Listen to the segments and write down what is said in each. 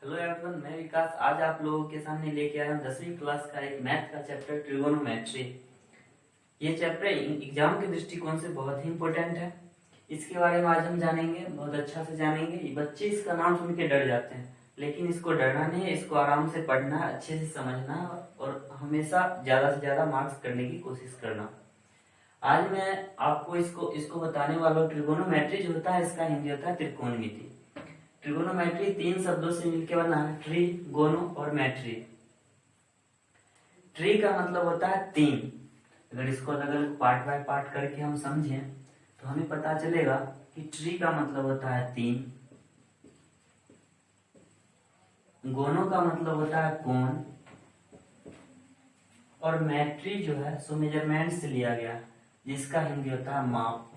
Hello everyone, मैं विकास आज आप लोगों के सामने लेके आया हूँ 10वीं क्लास का एक मैथ का चैप्टर ट्रिगोनोमेट्री। ये चैप्टर एग्जाम के दृष्टिकोण से बहुत ही इम्पोर्टेंट है। इसके बारे में आज हम जानेंगे, बहुत अच्छा से जानेंगे। ये बच्चे इसका नाम सुन के डर जाते हैं, लेकिन इसको डरना नहीं है, इसको आराम से पढ़ना, अच्छे से समझना और हमेशा ज्यादा से ज्यादा मार्क्स करने की कोशिश करना। आज मैं आपको इसको बताने वाला हूँ। ट्रिगोनोमेट्री जो होता है, इसका हिंदी होता है त्रिकोणमिति। ट्रिगोनोमेट्री 3 शब्दों से मिलकर बना है, ट्री, गोनो और मैट्री। ट्री का मतलब होता है 3। अगर इसको अलग अलग पार्ट बाय पार्ट करके हम समझें तो हमें पता चलेगा कि ट्री का मतलब होता है 3, गोनो का मतलब होता है कोण, और मैट्री जो है सो मेजरमेंट से लिया गया, जिसका हिंदी होता है माप।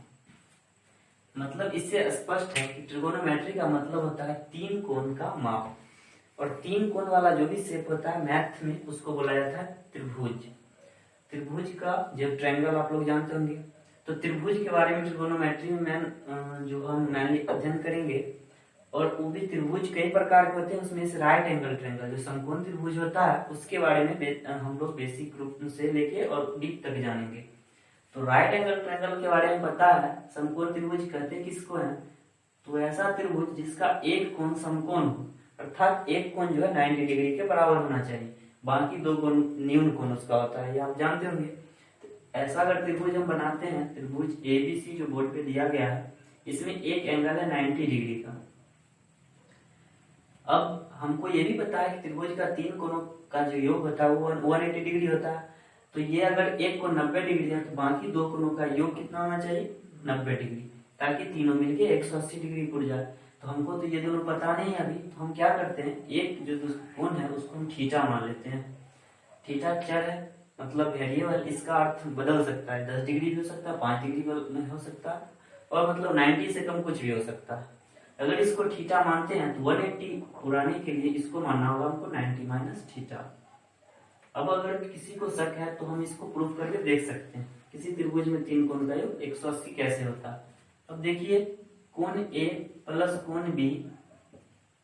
मतलब इससे स्पष्ट है कि ट्रिगोनोमेट्री का मतलब होता है 3 कोण का माप। और 3 कोण वाला जो भी शेप होता है मैथ में, उसको बोला जाता है त्रिभुज। त्रिभुज का जब ट्रायंगल आप लोग जानते होंगे, तो त्रिभुज के बारे में ट्रिगोनोमेट्री में जो हम मैनली अध्ययन करेंगे। और वो भी त्रिभुज कई प्रकार के होते हैं, उसमें से राइट एंगल ट्रायंगल जो समकोण त्रिभुज होता है, उसके बारे में हम लोग बेसिक रूप से लेके और डीप तक जानेंगे। तो राइट एंगल ट्रायंगल के बारे में पता है, समकोण त्रिभुज कहते किसको है? तो ऐसा त्रिभुज जिसका एक कोण समकोण हो, अर्थात एक कोण जो है 90 डिग्री के बराबर होना चाहिए, बाकी 2 कोण न्यून कोण उसका होता है, ये आप जानते होंगे। तो ऐसा अगर त्रिभुज हम बनाते हैं, त्रिभुज एबीसी जो बोर्ड पे दिया गया है, इसमें एक एंगल है 90 डिग्री का। अब हमको ये भी पता है कि त्रिभुज का 3 कोणों का जो योग होता है वो 180 डिग्री होता है। तो ये अगर एक कोण 90 डिग्री है, तो बाकी 2 कोणों का योग कितना होना चाहिए? 90 डिग्री, ताकि तीनों मिलके 180 डिग्री उड़ जाए। तो हमको तो ये दोनों पता नहीं है अभी, तो हम क्या करते हैं, एक जो कोण है उसको हम थीटा मान लेते हैं। थीटा चर है, मतलब वेरिएबल, इसका अर्थ बदल सकता है, 10 डिग्री भी हो सकता है, 5 डिग्री में हो सकता है, और मतलब 90 से कम कुछ भी हो सकता है। अगर इसको थीटा मानते हैं तो 180 उड़ाने के लिए इसको मानना होगा हमको 90 माइनस थीटा। अब अगर किसी को शक है तो हम इसको प्रूफ करके देख सकते हैं, किसी त्रिभुज में 3 कोण का योग 180 कैसे होता है। अब देखिए, कोण ए प्लस कोण बी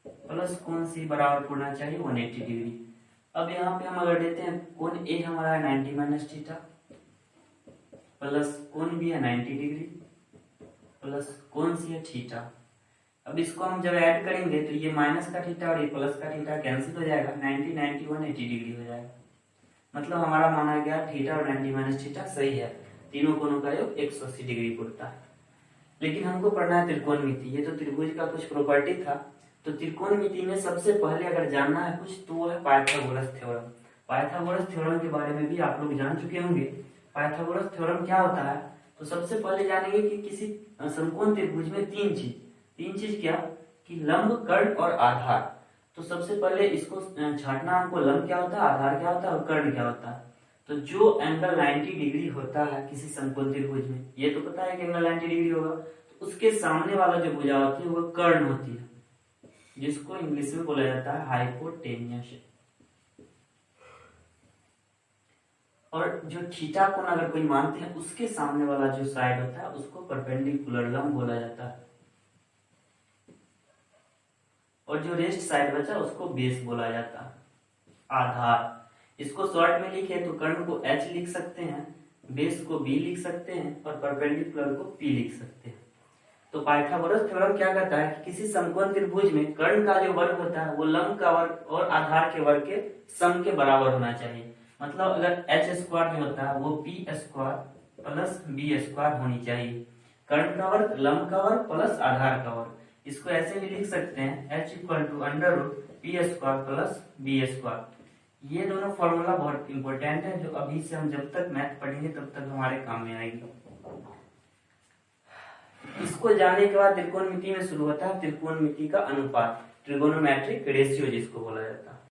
प्लस कोण सी बराबर होना चाहिए 180 डिग्री। अब यहाँ पे हम अगर लेते हैं, कोण ए हमारा है 90 माइनस थीटा, प्लस कोण बी है 90 डिग्री, प्लस कोण सी है थीटा। अब इसको हम जब ऐड करेंगे तो ये माइनस का थीटा और ये प्लस का थीटा कैंसिल हो जाएगा, 90 90 180 डिग्री हो जाएगा। मतलब हमारा माना गया थीटा और 90 माइनस थीटा सही है, तीनों कोणों का योग 180 डिग्री पड़ता है। लेकिन हमको पढ़ना है त्रिकोणमिति, ये तो त्रिभुज का कुछ प्रॉपर्टी था। तो त्रिकोणमिति में सबसे पहले अगर जानना है कुछ, तो वो है पाइथागोरस थ्योरम। पाइथागोरस थ्योरम के बारे में भी आप लोग जान चुके होंगे। पाइथागोरस थ्योरम क्या होता है, तो सबसे पहले जानेंगे कि किसी समकोण त्रिभुज में तीन चीज क्या, कि लंब, कर्ण और आधार। तो सबसे पहले इसको छांटना हमको, लंब क्या होता है, आधार क्या होता है और कर्ण क्या होता है। तो जो एंगल 90 डिग्री होता है किसी समकोण त्रिभुज में, ये तो पता है कि एंगल 90 डिग्री होगा, तो उसके सामने वाला जो भुजा होती है वो कर्ण होती है, जिसको इंग्लिश में बोला जाता है हाइपोटेन्यूस। और जो थीटा कोण अगर कोई मानते हैं, उसके सामने वाला जो साइड होता है उसको परपेंडिकुलर लंब बोला जाता है, और जो रेस्ट साइड बचा उसको बेस बोला जाता है, आधार। इसको शॉर्ट में लिखे तो कर्ण को H लिख सकते हैं, बेस को B लिख सकते हैं, और परपेंडिकुलर को P लिख सकते हैं। तो पाइथागोरस थ्योरम क्या कहता है कि किसी समकोण त्रिभुज में कर्ण का जो वर्ग होता है वो लंब का वर्ग और आधार के वर्ग के सम के बराबर होना चाहिए। मतलब अगर h स्क्वायर जो होता है वो p square plus b square होनी चाहिए। कर्ण का वर्ग, लंब का वर्ग प्लस आधार का वर्ग। इसको ऐसे भी लिख सकते हैं, h equal to under root p square plus b square. ये दोनों फॉर्मूला बहुत इंपॉर्टेंट है, जो अभी से हम जब तक मैथ पढ़ेंगे तब तक हमारे काम में आएगी। इसको जानने के बाद त्रिकोणमिति में शुरू होता है त्रिकोणमिति का अनुपात, ट्रिगोनोमेट्रिक रेशियो जिसको बोला जाता है।